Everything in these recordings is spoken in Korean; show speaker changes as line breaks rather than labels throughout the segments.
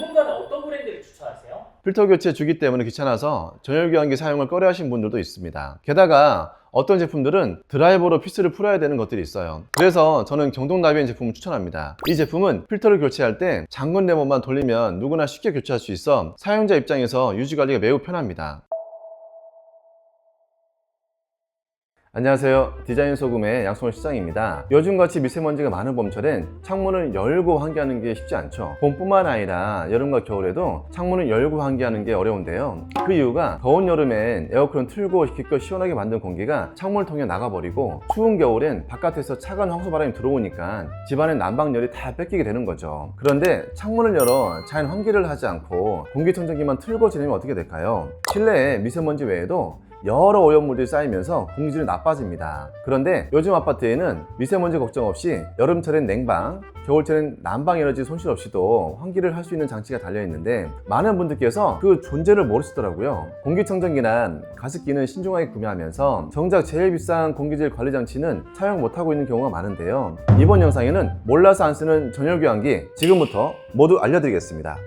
전문가는 어떤 브랜드를 추천하세요?
필터 교체 주기 때문에 귀찮아서 전열교환기 사용을 꺼려 하신 분들도 있습니다. 게다가 어떤 제품들은 드라이버로 피스를 풀어야 되는 것들이 있어요. 그래서 저는 경동나비엔 제품을 추천합니다. 이 제품은 필터를 교체할 때 잠근 레버만 돌리면 누구나 쉽게 교체할 수 있어 사용자 입장에서 유지관리가 매우 편합니다. 안녕하세요. 디자인 소금의 양성호 실장입니다. 요즘같이 미세먼지가 많은 봄철엔 창문을 열고 환기하는 게 쉽지 않죠. 봄뿐만 아니라 여름과 겨울에도 창문을 열고 환기하는 게 어려운데요. 그 이유가 더운 여름엔 에어컨 틀고 기껏 시원하게 만든 공기가 창문을 통해 나가버리고 추운 겨울엔 바깥에서 차가운 황소바람이 들어오니까 집안의 난방열이 다 뺏기게 되는 거죠. 그런데 창문을 열어 자연 환기를 하지 않고 공기청정기만 틀고 지내면 어떻게 될까요? 실내에 미세먼지 외에도 여러 오염물들이 쌓이면서 공기질이 나빠집니다. 그런데 요즘 아파트에는 미세먼지 걱정 없이 여름철엔 냉방, 겨울철엔 난방 에너지 손실 없이도 환기를 할 수 있는 장치가 달려 있는데 많은 분들께서 그 존재를 모르시더라고요. 공기청정기나 가습기는 신중하게 구매하면서 정작 제일 비싼 공기질 관리 장치는 사용 못하고 있는 경우가 많은데요. 이번 영상에는 몰라서 안 쓰는 전열교환기 지금부터 모두 알려드리겠습니다.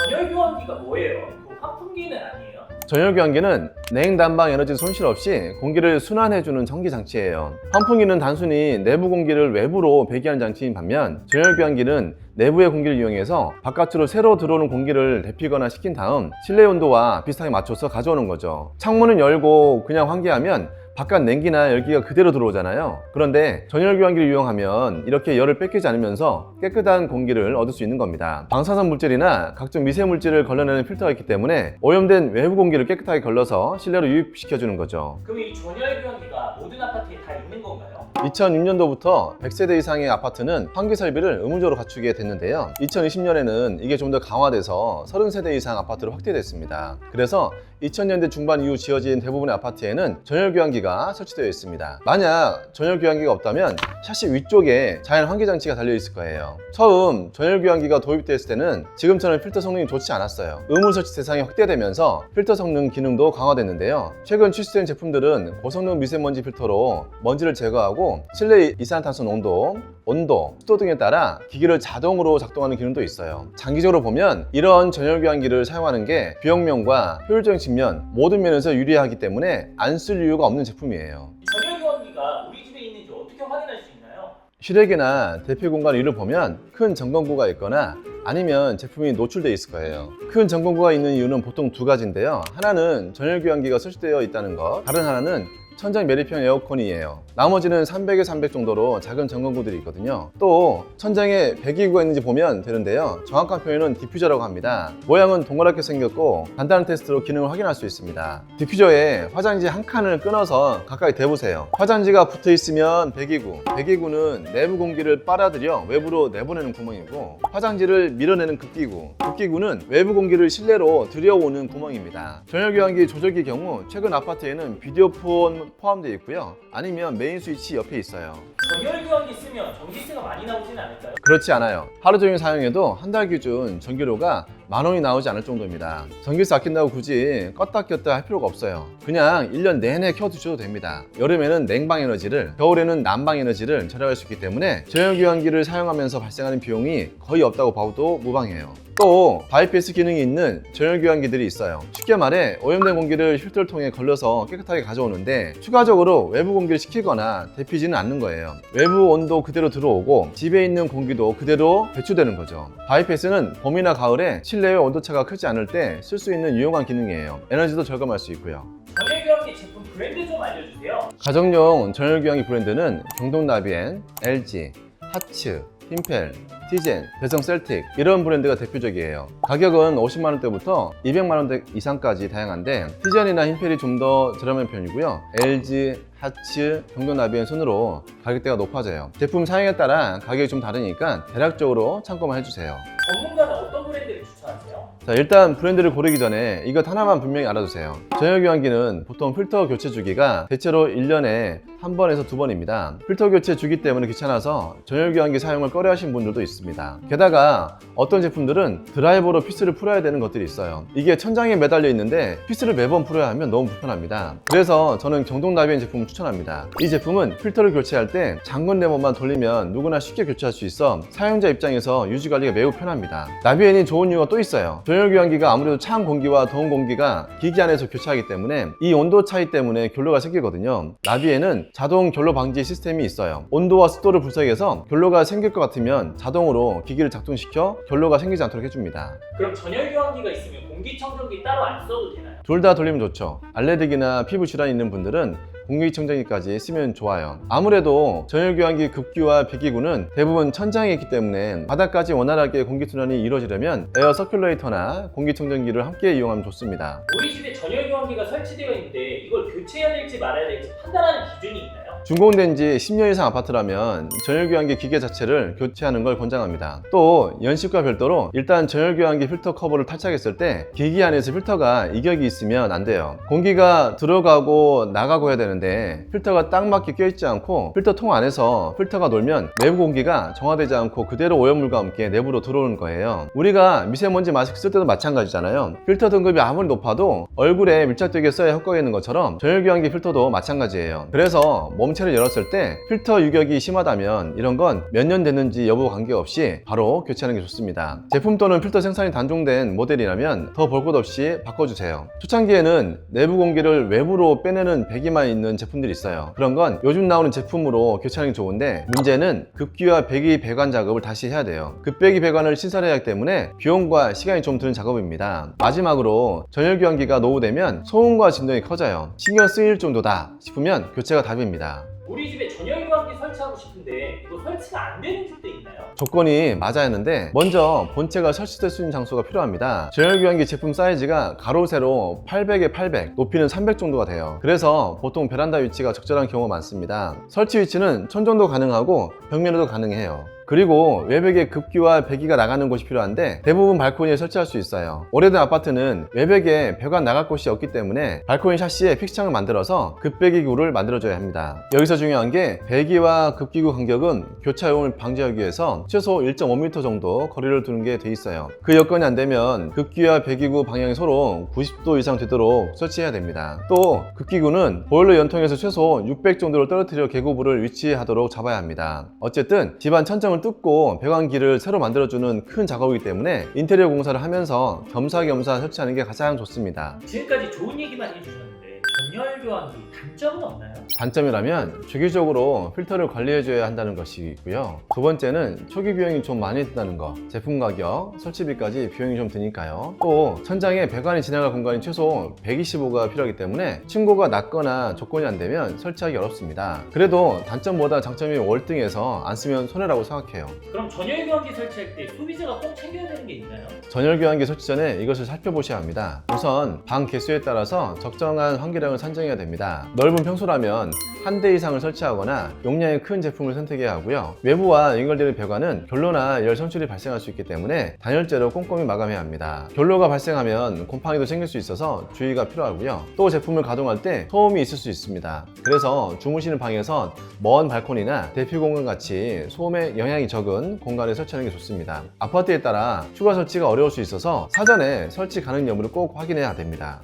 전열교환기가 뭐예요? 그 환풍기는 아니에요?
전열교환기는 냉난방 에너지 손실 없이 공기를 순환해주는 전기장치예요. 환풍기는 단순히 내부 공기를 외부로 배기하는 장치인 반면 전열교환기는 내부의 공기를 이용해서 바깥으로 새로 들어오는 공기를 데피거나 식힌 다음 실내 온도와 비슷하게 맞춰서 가져오는 거죠. 창문을 열고 그냥 환기하면 바깥 냉기나 열기가 그대로 들어오잖아요. 그런데 전열교환기를 이용하면 이렇게 열을 뺏기지 않으면서 깨끗한 공기를 얻을 수 있는 겁니다. 방사선 물질이나 각종 미세물질을 걸러내는 필터가 있기 때문에 오염된 외부 공기를 깨끗하게 걸러서 실내로 유입시켜주는 거죠.
그럼 이 전열교환기가 모든 아파트에 다 있는 건가요?
2006년도부터 100세대 이상의 아파트는 환기 설비를 의무적으로 갖추게 됐는데요. 2020년에는 이게 좀 더 강화돼서 30세대 이상 아파트로 확대됐습니다. 그래서 2000년대 중반 이후 지어진 대부분의 아파트에는 전열교환기가 설치되어 있습니다. 만약 전열교환기가 없다면 샤시 위쪽에 자연 환기 장치가 달려 있을 거예요. 처음 전열교환기가 도입됐을 때는 지금처럼 필터 성능이 좋지 않았어요. 의무 설치 대상이 확대되면서 필터 성능 기능도 강화됐는데요. 최근 출시된 제품들은 고성능 미세먼지 필터로 먼지를 제거하고 실내 이산화탄소 농도, 온도, 습도 등에 따라 기기를 자동으로 작동하는 기능도 있어요. 장기적으로 보면 이런 전열교환기를 사용하는 게 비용면과 효율적인 측면 모든 면에서 유리하기 때문에 안 쓸 이유가 없는 제품이에요.
이 전열교환기가 우리 집에 있는지 어떻게 확인할 수 있나요?
실외기나 대피 공간 위를 보면 큰 점검구가 있거나 아니면 제품이 노출되어 있을 거예요. 큰 점검구가 있는 이유는 보통 두 가지인데요. 하나는 전열교환기가 설치되어 있다는 것, 다른 하나는 천장 매립형 에어컨이에요. 나머지는 300에 300 정도로 작은 점검구들이 있거든요. 또 천장에 배기구가 있는지 보면 되는데요. 정확한 표현은 디퓨저라고 합니다. 모양은 동그랗게 생겼고 간단한 테스트로 기능을 확인할 수 있습니다. 디퓨저에 화장지 한 칸을 끊어서 가까이 대보세요. 화장지가 붙어 있으면 배기구, 배기구는 내부 공기를 빨아들여 외부로 내보내는 구멍이고, 화장지를 밀어내는 급기구, 급기구는 외부 공기를 실내로 들여오는 구멍입니다. 전열교환기 조절기 경우 최근 아파트에는 비디오 폰 포함되어 있고요. 아니면 메인 스위치 옆에 있어요.
전열교환기 쓰면 전기세가 많이 나오지는 않을까요?
그렇지 않아요. 하루 종일 사용해도 한 달 기준 전기료가 10,000원이 나오지 않을 정도입니다. 전기세 아낀다고 굳이 껐다 켰다 할 필요가 없어요. 그냥 1년 내내 켜두셔도 됩니다. 여름에는 냉방 에너지를, 겨울에는 난방 에너지를 절약할 수 있기 때문에 전열교환기를 사용하면서 발생하는 비용이 거의 없다고 봐도 무방해요. 또 바이패스 기능이 있는 전열교환기들이 있어요. 쉽게 말해 오염된 공기를 필터를 통해 걸러서 깨끗하게 가져오는데 추가적으로 외부 공기를 식히거나 데피지는 않는 거예요. 외부 온도 그대로 들어오고 집에 있는 공기도 그대로 배출되는 거죠. 바이패스는 봄이나 가을에 실내의 온도차가 크지 않을 때 쓸 수 있는 유용한 기능이에요. 에너지도 절감할 수 있고요.
전열교환기 제품 브랜드 좀 알려주세요.
가정용 전열교환기 브랜드는 경동나비엔, LG, 하츠, 힘펠, 티젠, 대성 셀틱 이런 브랜드가 대표적이에요. 가격은 50만원대부터 200만원대 이상까지 다양한데 티젠이나 힘펠이 좀 더 저렴한 편이고요. LG, 하츠, 경동나비엔 순으로 가격대가 높아져요. 제품 사용에 따라 가격이 좀 다르니까 대략적으로 참고만 해주세요.
전문가는 어떤 브랜드를 추천하세요?
자, 일단 브랜드를 고르기 전에 이것 하나만 분명히 알아두세요. 전열교환기는 보통 필터 교체 주기가 대체로 1년에 한 번에서 두 번입니다. 필터 교체 주기 때문에 귀찮아서 전열교환기 사용을 꺼려 하신 분들도 있습니다. 게다가 어떤 제품들은 드라이버로 피스를 풀어야 되는 것들이 있어요. 이게 천장에 매달려 있는데 피스를 매번 풀어야 하면 너무 불편합니다. 그래서 저는 경동 나비엔 제품을 추천합니다. 이 제품은 필터를 교체할 때 잠근 레버만 돌리면 누구나 쉽게 교체할 수 있어 사용자 입장에서 유지 관리가 매우 편합니다. 나비엔이 좋은 이유가 또 있어요. 전열교환기가 아무래도 차한 공기와 더운 공기가 기기 안에서 교차하기 때문에 이 온도 차이 때문에 결로가 생기거든요. 나비엔은 자동 결로 방지 시스템이 있어요. 온도와 습도를 분석해서 결로가 생길 것 같으면 자동으로 기기를 작동시켜 결로가 생기지 않도록 해줍니다.
그럼 전열교환기가 있으면 공기청정기 따로 안 써도 되나요?
둘 다 돌리면 좋죠. 알레르기나 피부 질환이 있는 분들은 공기청정기까지 쓰면 좋아요. 아무래도 전열교환기 급기와 배기구는 대부분 천장에 있기 때문에 바닥까지 원활하게 공기순환이 이루어지려면 에어 서큘레이터나 공기청정기를 함께 이용하면 좋습니다.
우리 집에 전열교환기가 설치되어 있는데 이걸 교체해야 될지 말아야 될지 판단하는 기준이 있나요?
준공된 지 10년 이상 아파트라면 전열교환기 기계 자체를 교체하는 걸 권장합니다. 또 연식과 별도로 일단 전열교환기 필터 커버를 탈착했을 때 기기 안에서 필터가 이격이 있으면 안 돼요. 공기가 들어가고 나가고 해야 되는데 필터가 딱 맞게 껴있지 않고 필터 통 안에서 필터가 놀면 내부 공기가 정화되지 않고 그대로 오염물과 함께 내부로 들어오는 거예요. 우리가 미세먼지 마스크 쓸 때도 마찬가지잖아요. 필터 등급이 아무리 높아도 얼굴에 밀착되게 써야 효과가 있는 것처럼 전열교환기 필터도 마찬가지예요. 그래서 몸체를 열었을 때 필터 유격이 심하다면 이런 건 몇 년 됐는지 여부 관계없이 바로 교체하는 게 좋습니다. 제품 또는 필터 생산이 단종된 모델이라면 더 볼 것 없이 바꿔주세요. 초창기에는 내부 공기를 외부로 빼내는 배기만 있는 제품들이 있어요. 그런 건 요즘 나오는 제품으로 교체하는 게 좋은데 문제는 급기와 배기 배관 작업을 다시 해야 돼요. 급배기 배관을 신설해야 하기 때문에 비용과 시간이 좀 드는 작업입니다. 마지막으로 전열교환기가 노후되면 소음과 진동이 커져요. 신경 쓰일 정도다 싶으면 교체가 답입니다.
우리 집에 전열교환기 설치하고 싶은데 이거 설치가 안 되는 집도 있나요?
조건이 맞아야 하는데 먼저 본체가 설치될 수 있는 장소가 필요합니다. 전열교환기 제품 사이즈가 가로 세로 800에 800, 높이는 300 정도가 돼요. 그래서 보통 베란다 위치가 적절한 경우가 많습니다. 설치 위치는 천정도 가능하고 벽면에도 가능해요. 그리고 외벽에 급기와 배기가 나가는 곳이 필요한데 대부분 발코니에 설치할 수 있어요. 오래된 아파트는 외벽에 벽안 나갈 곳이 없기 때문에 발코니 샤시에 픽스창을 만들어서 급배기구를 만들어줘야 합니다. 여기서 중요한 게 배기와 급기구 간격은 교차용을 방지하기 위해서 최소 1.5m 정도 거리를 두는 게 돼 있어요. 그 여건이 안 되면 급기와 배기구 방향이 서로 90도 이상 되도록 설치해야 됩니다. 또 급기구는 보일러 연통에서 최소 600 정도를 떨어뜨려 계구부를 위치하도록 잡아야 합니다. 어쨌든 집안 천정을 뚫고 배관기를 새로 만들어주는 큰 작업이기 때문에 인테리어 공사를 하면서 겸사겸사 설치하는 게 가장 좋습니다.
지금까지 좋은 얘기만 해주셨는데 전열교환기 단점은 없나요?
단점이라면 주기적으로 필터를 관리해줘야 한다는 것이고요. 두 번째는 초기 비용이 좀 많이 든다는 거, 제품 가격, 설치비까지 비용이 좀 드니까요. 또 천장에 배관이 지나갈 공간이 최소 125가 필요하기 때문에 층고가 낮거나 조건이 안 되면 설치하기 어렵습니다. 그래도 단점보다 장점이 월등해서 안 쓰면 손해라고 생각해요.
그럼 전열교환기 설치할 때 소비자가 꼭 챙겨야 되는 게 있나요?
전열교환기 설치 전에 이것을 살펴보셔야 합니다. 우선 방 개수에 따라서 적정한 환기량을 산정해야 됩니다. 넓은 평소라면 한 대 이상을 설치하거나 용량이 큰 제품을 선택해야 하고요. 외부와 연결되는 배관은 결로나 열 선출이 발생할 수 있기 때문에 단열재로 꼼꼼히 마감해야 합니다. 결로가 발생하면 곰팡이도 생길 수 있어서 주의가 필요하고요. 또 제품을 가동할 때 소음이 있을 수 있습니다. 그래서 주무시는 방에선 먼 발코니나 대피 공간 같이 소음에 영향이 적은 공간에 설치하는 게 좋습니다. 아파트에 따라 추가 설치가 어려울 수 있어서 사전에 설치 가능 여부를 꼭 확인해야 됩니다.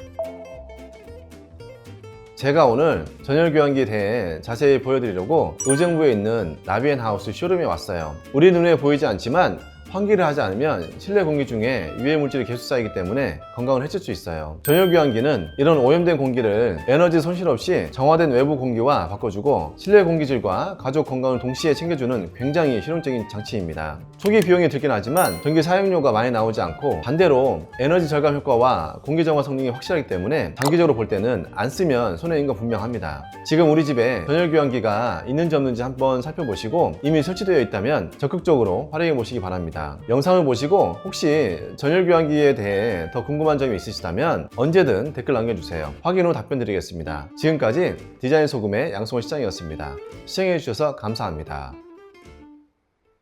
제가 오늘 전열교환기에 대해 자세히 보여드리려고 의정부에 있는 나비엔 하우스 쇼룸에 왔어요. 우리 눈에 보이지 않지만 환기를 하지 않으면 실내 공기 중에 유해 물질이 계속 쌓이기 때문에 건강을 해칠 수 있어요. 전열교환기는 이런 오염된 공기를 에너지 손실 없이 정화된 외부 공기와 바꿔주고 실내 공기질과 가족 건강을 동시에 챙겨주는 굉장히 실용적인 장치입니다. 초기 비용이 들긴 하지만 전기 사용료가 많이 나오지 않고 반대로 에너지 절감 효과와 공기 정화 성능이 확실하기 때문에 장기적으로 볼 때는 안 쓰면 손해인 건 분명합니다. 지금 우리 집에 전열교환기가 있는지 없는지 한번 살펴보시고 이미 설치되어 있다면 적극적으로 활용해 보시기 바랍니다. 영상을 보시고 혹시 전열교환기에 대해 더 궁금한 점이 있으시다면 언제든 댓글 남겨주세요. 확인 후 답변 드리겠습니다. 지금까지 디자인 소금의 양승호 시장이었습니다. 시청해주셔서 감사합니다.